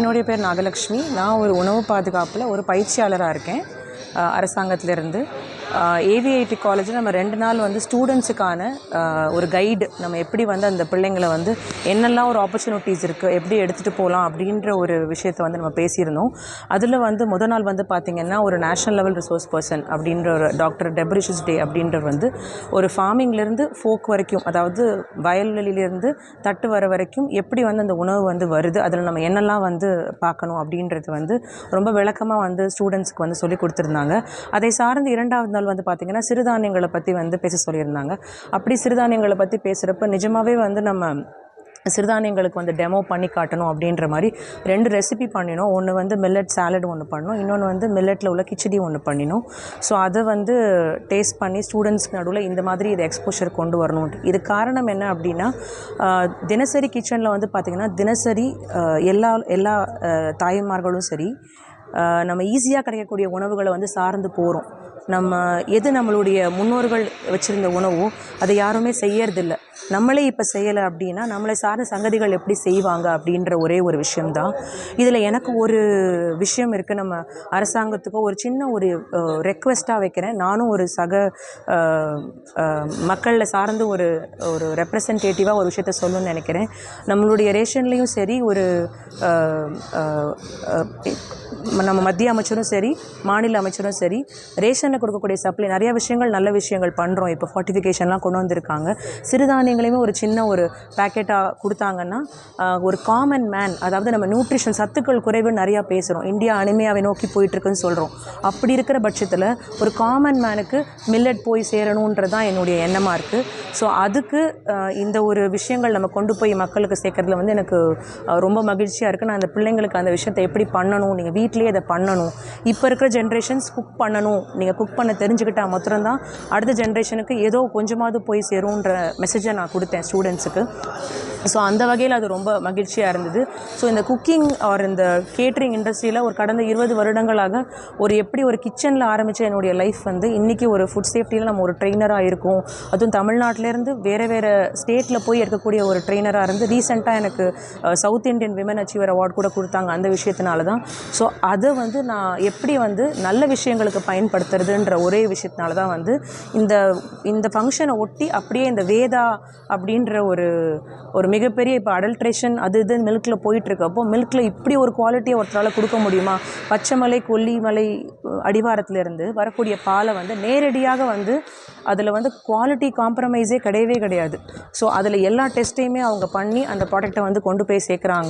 என்னுடைய பேர் நாகலக்ஷ்மி. நான் ஒரு உணவு பாதுகாப்பில் ஒரு பயிற்சியாளராக இருக்கேன் அரசாங்கத்திலேருந்து. ஏவிஐடி காலேஜில் நம்ம 2 நாள் ஸ்டூடெண்ட்ஸுக்கான ஒரு கைடு, நம்ம எப்படி அந்த பிள்ளைங்களை என்னெல்லாம் ஒரு ஆப்பர்ச்சுனிட்டிஸ் இருக்குது, எப்படி எடுத்துகிட்டு போகலாம் அப்படின்ற ஒரு விஷயத்தை நம்ம பேசியிருந்தோம். அதில் முதல் நாள் பார்த்திங்கன்னா ஒரு நேஷ்னல் லெவல் ரிசோர்ஸ் பர்சன் அப்படின்ற ஒரு டாக்டர் டெப்ரிஷிஸ் டே அப்படின்ற ஒரு ஃபார்மிங்லேருந்து ஃபோக் வரைக்கும், அதாவது வயல்வெளியிலேருந்து தட்டு வர வரைக்கும் எப்படி அந்த உணவு வருது, அதில் நம்ம என்னெல்லாம் பார்க்கணும் அப்படின்றது ரொம்ப விளக்கமாக ஸ்டூடெண்ட்ஸ்க்கு சொல்லி கொடுத்துருந்தாங்க. அதை சார்ந்து 2வது நாள் பார்த்திங்கன்னா சிறுதானியங்களை பற்றி பேச சொல்லியிருந்தாங்க. அப்படி சிறுதானியங்களை பற்றி பேசுகிறப்ப நிஜமாகவே நம்ம சிறுதானியங்களுக்கு டெமோ பண்ணி காட்டணும் அப்படின்ற மாதிரி 2 ரெசிபி பண்ணினோம். ஒன்று மில்லட் சாலட் ஒன்று பண்ணோம், இன்னொன்று மில்லட்டில் உள்ள கிச்சடி ஒன்று பண்ணினோம். ஸோ அதை டேஸ்ட் பண்ணி ஸ்டூடெண்ட்ஸ்க்கு நடுவில் இந்த மாதிரி இது எக்ஸ்போஷர் கொண்டு வரணும். இது காரணம் என்ன அப்படின்னா, தினசரி கிச்சனில் பார்த்திங்கன்னா தினசரி எல்லா தாய்மார்களும் சரி நம்ம ஈஸியாக கிடைக்கக்கூடிய உணவுகளை சார்ந்து போகிறோம். நம்ம எது நம்மளுடைய முன்னோர்கள் வச்சுருந்த உணவோ அதை யாருமே செய்யறதில்லை. நம்மளே இப்போ செய்யலை அப்படின்னா நம்மளை சார்ந்த சங்கதிகள் எப்படி செய்வாங்க அப்படின்ற ஒரே ஒரு விஷயம்தான். இதில் எனக்கு ஒரு விஷயம் இருக்குது, நம்ம அரசாங்கத்துக்கோ ஒரு சின்ன ஒரு ரெக்வெஸ்ட்டாக வைக்கிறேன். நானும் ஒரு மக்களில் சார்ந்து ஒரு ரெப்ரசன்டேட்டிவாக ஒரு விஷயத்த சொல்லணும்னு நினைக்கிறேன். நம்மளுடைய ரேஷன்லேயும் சரி, ஒரு நம்ம மத்திய அமைச்சரும் சரி, மாநில அமைச்சரும் சரி, ரேஷனில் கொடுக்கக்கூடிய சப்ளை நிறைய விஷயங்கள் நல்ல விஷயங்கள் பண்ணுறோம். இப்போ ஃபார்ட்டிஃபிகேஷன்லாம் கொண்டு வந்திருக்காங்க. சிறுதானியங்களையுமே ஒரு சின்ன ஒரு பேக்கெட்டாக கொடுத்தாங்கன்னா ஒரு காமன் மேன், அதாவது நம்ம நியூட்ரிஷன் சத்துக்கள் குறைவு நிறையா பேசுகிறோம், இந்தியா அனிமியாவை நோக்கி போயிட்டுருக்குன்னு சொல்கிறோம். அப்படி இருக்கிற பட்சத்தில் ஒரு காமன் மேனுக்கு மில்லட் போய் சேரணுன்றது தான் என்னுடைய எண்ணமாக இருக்குது. ஸோ அதுக்கு இந்த ஒரு விஷயங்கள் நம்ம கொண்டு போய் மக்களுக்கு சேர்க்கறதுல எனக்கு ரொம்ப மகிழ்ச்சியாக இருக்குது. நான் அந்த பிள்ளைங்களுக்கு அந்த விஷயத்தை எப்படி பண்ணணும், நீங்கள் வீட்டிலேயே அதை பண்ணணும். இப்போ இருக்கிற ஜென்ரேஷன்ஸ் குக் பண்ணணும், நீங்கள் குக் பண்ண தெரிஞ்சுக்கிட்டால் மாத்திரம்தான் அடுத்த ஜென்ரேஷனுக்கு ஏதோ கொஞ்சமாவது போய் சேரும்ன்ற மெசேஜை நான் கொடுத்தேன் ஸ்டூடெண்ட்ஸுக்கு. ஸோ அந்த வகையில் அது ரொம்ப மகிழ்ச்சியாக இருந்தது. ஸோ இந்த குக்கிங் ஆர் இந்த கேட்ரிங் இண்டஸ்ட்ரியில் ஒரு கடந்த 20 வருடங்களாக எப்படி ஒரு கிச்சனில் ஆரம்பித்த என்னுடைய லைஃப் இன்றைக்கி ஒரு ஃபுட் சேஃப்டியில் நம்ம ஒரு ட்ரெயினராக இருக்கோம். அதுவும் தமிழ்நாட்டிலேருந்து வேறு ஸ்டேட்டில் போய் இருக்கக்கூடிய ஒரு ட்ரெயினராக இருந்து ரீசெண்டாக எனக்கு south Indian women achiever award கூட கொடுத்தாங்க அந்த விஷயத்தினால தான். ஸோ அதை நான் எப்படி நல்ல விஷயங்களுக்கு பயன்படுத்துறதுன்ற ஒரே விஷயத்தினால தான் இந்த ஃபங்க்ஷனை ஒட்டி அப்படியே இந்த வேதா அப்படின்ற ஒரு மிகப்பெரிய இப்போ அடல்ட்ரேஷன் அது இது மில்கில் போயிட்டுருக்கு. அப்போது மில்கில் இப்படி ஒரு குவாலிட்டியை ஒருத்தரால் கொடுக்க முடியுமா? பச்சைமலை கொல்லிமலை அடிவாரத்திலேருந்து வரக்கூடிய பாலை நேரடியாக அதில் குவாலிட்டி காம்ப்ரமைஸே கிடையவே கிடையாது. ஸோ அதில் எல்லா டெஸ்ட்டையுமே அவங்க பண்ணி அந்த ப்ராடக்டை கொண்டு போய் சேர்க்குறாங்க.